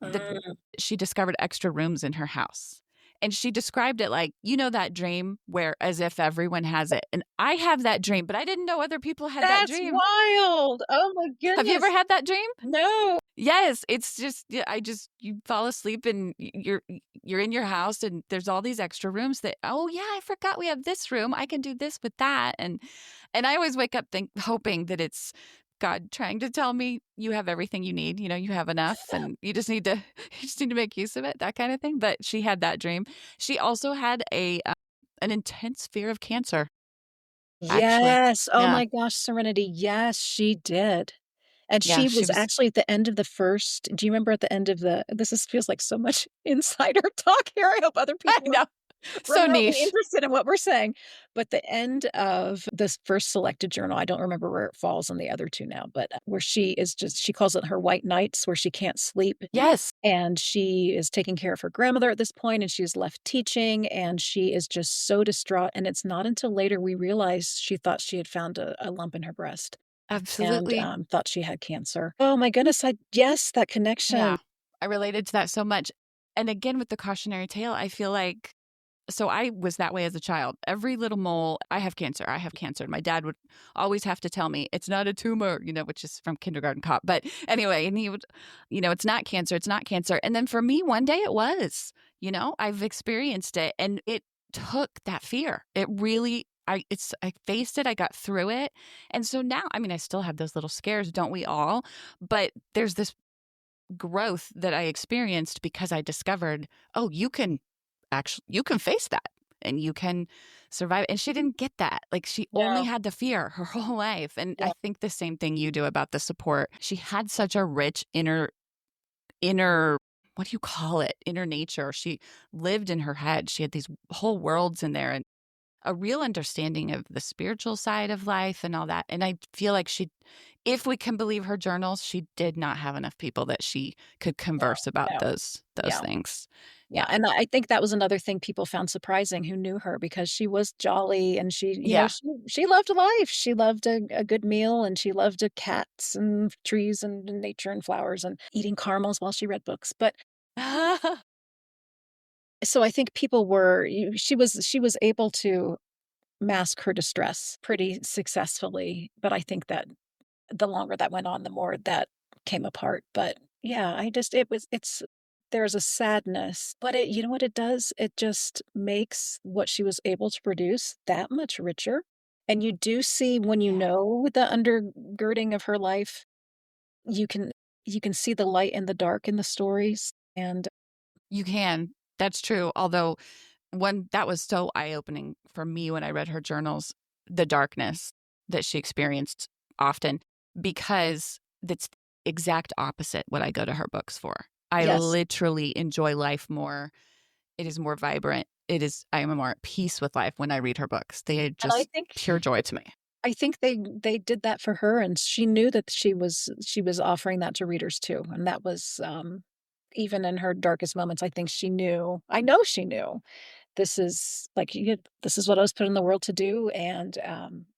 that Mm, she discovered extra rooms in her house. And she described it like, that dream where as if everyone has it. And I have that dream, but I didn't know other people had that that's dream. wild. Oh my Have you ever goodness. had that dream? No. Yes, it's just, yeah, you fall asleep and you're in your house and there's all these extra rooms that, oh yeah, I forgot we have this room. I can do this with that. And I always wake up hoping that it's God trying to tell me you have everything you need. You have enough and you just need to you just need to make use of it, that kind of thing. But she had that dream. She also had an intense fear of cancer, actually. Yes. Oh Yeah. my gosh, Serenity. Yes, she did. And Yeah, she she was was actually at the end of the first do you remember at the end of the this is feels like so much insider talk here. I hope other I people know. So remotely niche. interested in what we're saying. But the end of this first selected journal, I don't remember where it falls on the other 2 now, but where she calls it her white nights, where she can't sleep, Yes. and she is taking care of her grandmother at this point, and she's left teaching, and she is just so distraught, and it's not until later we realize she thought she had found a lump in her breast and, Absolutely. thought she had cancer. Oh my goodness, I yes, that connection. Yeah. I related to that so much. And again, with the cautionary tale, I feel like so I was that way as a child. Every little mole, I have cancer. I have cancer. My dad would always have to tell me, it's not a tumor, which is from kindergarten cop. But anyway, and he would, it's not cancer. It's not cancer. And then for me, one day it was, I've experienced it and it took that fear. It really, I faced it. I got through it. And so now, I mean, I still have those little scares, don't we all? But there's this growth that I experienced because I discovered, oh, you can face that and you can survive. And she didn't get that. Like she only No. had the fear her whole life. And Yeah. I think the same thing you do about the support. She had such a rich inner, what do you call it? Inner nature. She lived in her head. She had these whole worlds in there and a real understanding of the spiritual side of life and all that. And I feel like if we can believe her journals, she did not have enough people that she could No, converse about no. those Yeah. things. Yeah, Yeah. and I think that was another thing people found surprising who knew her because she was jolly and Yeah. she loved life. She loved a good meal and she loved, cats and trees and nature and flowers and eating caramels while she read books, but so I think people were you she was able to mask her distress pretty successfully, but I think that the longer that went on, the more that came apart, but yeah, I just it's there's a sadness, but it you know what it does? It just makes what she was able to produce that much richer, and you do see when you Yeah. know the undergirding of her life, you can you can see the light and the dark in the stories, and You can. That's true. Although one that was so eye-opening for me when I read her journals, the darkness that she experienced often, because that's exact opposite what I go to her books for. I yes, literally enjoy life more. It is more vibrant. I am more at peace with life when I read her books. They are and just pure joy to me. I think they did that for her, and she knew that she was offering that to readers too, and that was, even in her darkest moments, I think she knew I know she knew, this is like, this is what I was put in the world to do, and,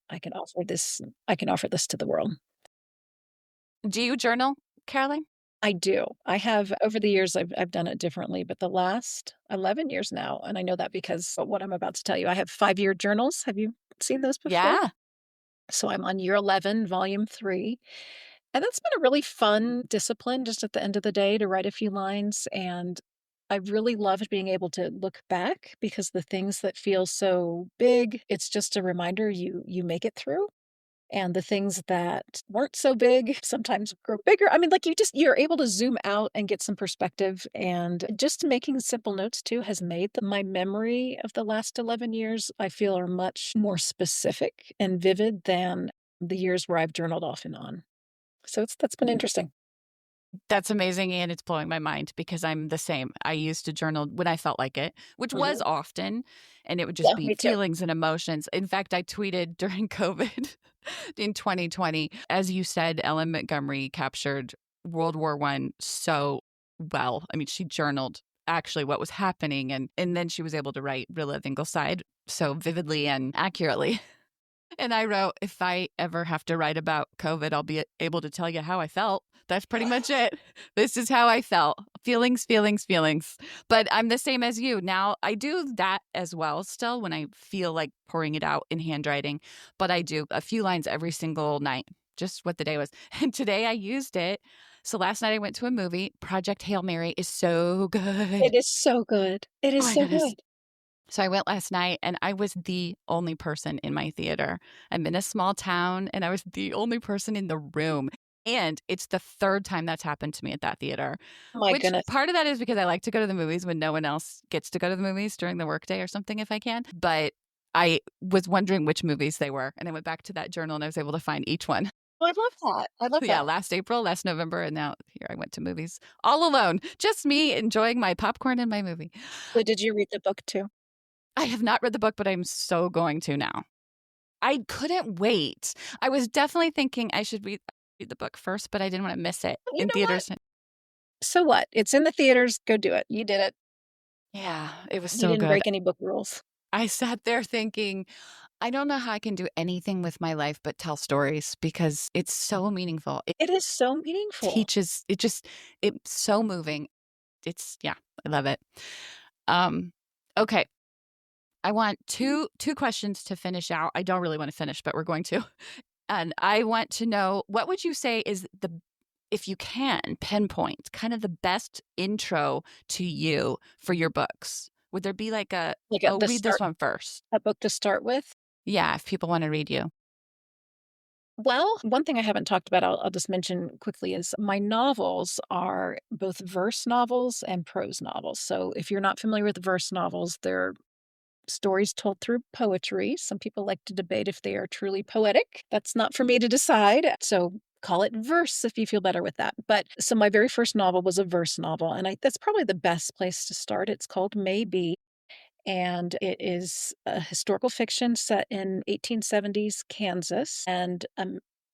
I can offer this to the world. Do you journal, Caroline? I do. I have over the years, I've done it differently, but the last 11 years now, and I know that because of what I'm about to tell you, I have 5-year journals. Have you seen those before? Yeah. So I'm on year 11, volume 3. And that's been a really fun discipline just at the end of the day to write a few lines. And I really loved being able to look back because the things that feel so big, it's just a reminder you make it through. And the things that weren't so big sometimes grow bigger. I mean, like you're able to zoom out and get some perspective. And just making simple notes too has made my memory of the last 11 years, I feel, are much more specific and vivid than the years where I've journaled off and on. So that's been interesting. That's amazing, and it's blowing my mind because I'm the same. I used to journal when I felt like it, which was Mhm. often, and it would just Yeah, be me too. feelings and emotions. In fact, I tweeted during COVID in 2020, as you said, Ellen Montgomery captured World War I so well. I mean, she journaled actually what was happening, and then she was able to write Relive Ingleside so vividly and accurately. And I wrote, if I ever have to write about COVID, I'll be able to tell you how I felt. That's pretty much it. This is how I felt. Feelings, feelings, feelings. But I'm the same as you. Now, I do that as well still when I feel like pouring it out in handwriting. But I do a few lines every single night, just what the day was. And today I used it. So last night I went to a movie. Project Hail Mary is so good. It is so good. It Oh is my so goodness. good. So I went last night and I was the only person in my theater. I'm in a small town and I was the only person in the room. And it's the third time that's happened to me at that theater, My which goodness. part of that is because I like to go to the movies when no one else gets to go to the movies during the workday or something if I can. But I was wondering which movies they were. And I went back to that journal and I was able to find each one. Oh, I love that. I love Yeah, that. last April, last November. And now here I went to movies all alone, just me enjoying my popcorn and my movie. So did you read the book too? I have not read the book, but I'm so going to now. I couldn't wait. I was definitely thinking I should read the book first, but I didn't want to miss it You in know what? theaters. So what? It's in the theaters. Go do it. You did it. Yeah, it was You so didn't good. break any book rules. I sat there thinking, I don't know how I can do anything with my life but tell stories because it's so meaningful. It It is so meaningful. teaches, it's so moving. Yeah, I love it. Um, okay. I want two questions to finish out. I don't really want to finish, but we're going to. And I want to know, what would you say is if you can pinpoint kind of the best intro to you for your books? Would there be like Like at oh, the read this start, one first? a book to start with. Yeah, if people want to read you. Well, one thing I haven't talked about, I'll just mention quickly, is my novels are both verse novels and prose novels. So if you're not familiar with verse novels, they're stories told through poetry. Some people like to debate if they are truly poetic. That's not for me to decide. So call it verse if you feel better with that. But so my very first novel was a verse novel, and that's probably the best place to start. It's called Maybe, and it is a historical fiction set in 1870s Kansas. And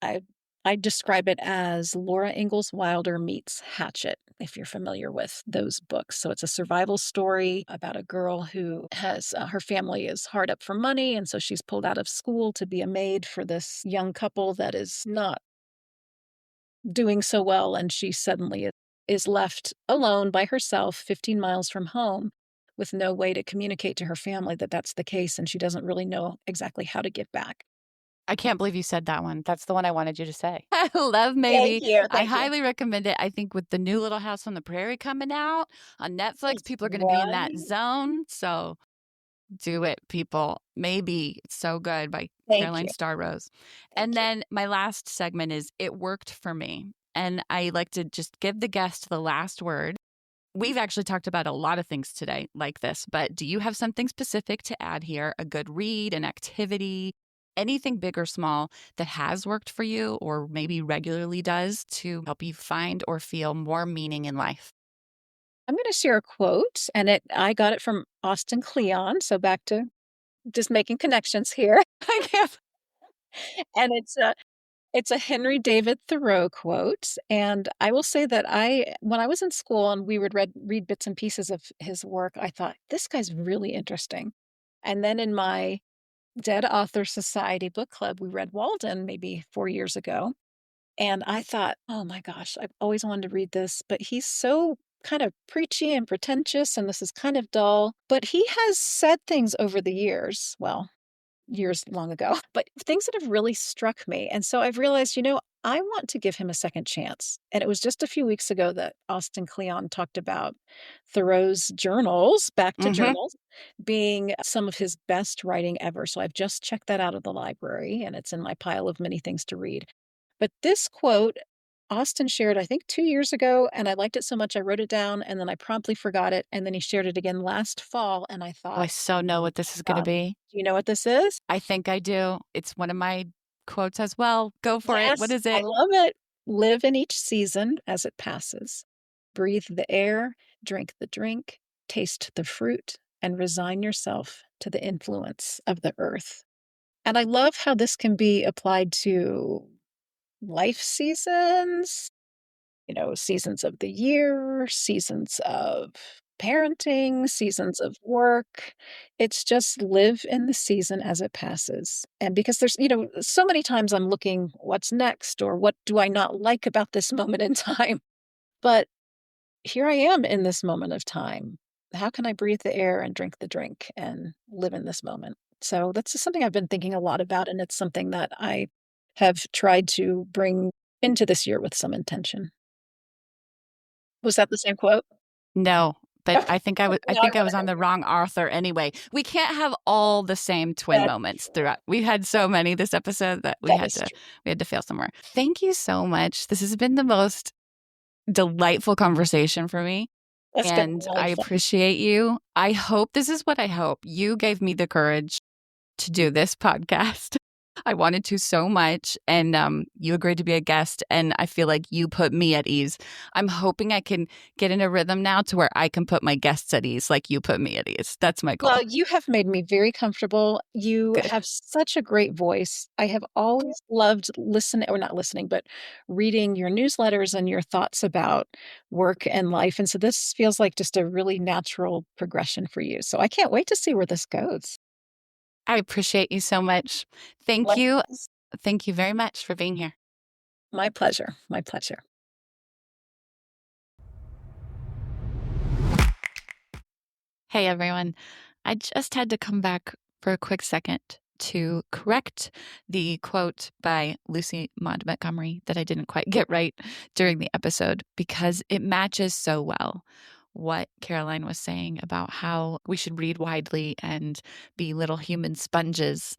I I describe it as Laura Ingalls Wilder meets Hatchet, if you're familiar with those books. So it's a survival story about a girl who has her family is hard up for money, and so she's pulled out of school to be a maid for this young couple that is not doing so well, and she suddenly is left alone by herself 15 miles from home with no way to communicate to her family that that's the case, and she doesn't really know exactly how to get back. I can't believe you said that one. That's the one I wanted you to say. I love Thank Maybe. you. I Thank you. highly recommend it. I think with the new Little House on the Prairie coming out on Netflix, It's people are going to be in that right. zone. So do it, people. Maybe. It's so good by Thank Caroline you. Starr Rose. And Thank you. then my last segment is It Worked for Me. And I like to just give the guest the last word. We've actually talked about a lot of things today like this, but do you have something specific to add here? A good read, an activity, anything big or small that has worked for you or maybe regularly does to help you find or feel more meaning in life? I'm going to share a quote, and I got it from Austin Kleon. So back to just making connections here. I can't. And it's a Henry David Thoreau quote, and I will say that when I was in school and we would read bits and pieces of his work, I thought, "This guy's really interesting." And then in my Dead Author Society book club, we read Walden maybe 4 years ago, and I thought, "Oh my gosh, I've always wanted to read this, but he's so kind of preachy and pretentious, and this is kind of dull." But he has said things over the years, well, years long ago, but things that have really struck me. And so I've realized, I want to give him a second chance. And it was just a few weeks ago that Austin Kleon talked about Thoreau's journals, back to Mm-hmm. journals, being some of his best writing ever. So I've just checked that out of the library and it's in my pile of many things to read. But this quote, Austin shared, I think 2 years ago, and I liked it so much I wrote it down and then I promptly forgot it. And then he shared it again last fall. And I Oh, I thought, so know what this is going to God, be. do you know what this is? I think I do. It's one of my quotes as well. Go for it. What Yes, is I it? love it. Live in each season as it passes. Breathe the air, drink the drink, taste the fruit, and resign yourself to the influence of the earth. And I love how this can be applied to life seasons, seasons of the year, seasons of parenting, seasons of work. It's just live in the season as it passes. And because there's, so many times I'm looking what's next or what do I not like about this moment in time. But here I am in this moment of time. How can I breathe the air and drink the drink and live in this moment? So that's just something I've been thinking a lot about. And it's something that I have tried to bring into this year with some intention. Was that the same quote? No, but I think I Now I was wanna on the wrong author anyway. We can't have all the same twin That's moments throughout. We had so many this episode that that is true. we had to fail somewhere. Thank you so much. This has been the most delightful conversation for me. It's been And really I fun. appreciate you. I hope this is what I hope. You gave me the courage to do this podcast. I wanted to so much, and you agreed to be a guest, and I feel like you put me at ease. I'm hoping I can get in a rhythm now to where I can put my guests at ease like you put me at ease. That's my goal. Well, you have made me very comfortable. You Good. have such a great voice. I have always loved listening, or not listening, but reading your newsletters and your thoughts about work and life. And so this feels like just a really natural progression for you. So I can't wait to see where this goes. I appreciate you so much. Thank you. Likewise. Thank you very much for being here. My pleasure. My pleasure. Hey, everyone. I just had to come back for a quick second to correct the quote by Lucy Maud Montgomery that I didn't quite get right during the episode because it matches so well what Caroline was saying about how we should read widely and be little human sponges.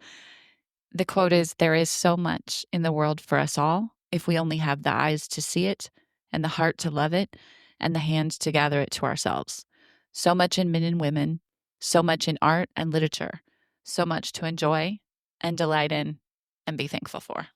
The quote is, "There is so much in the world for us all if we only have the eyes to see it and the heart to love it and the hands to gather it to ourselves. So much in men and women, so much in art and literature, so much to enjoy and delight in and be thankful for."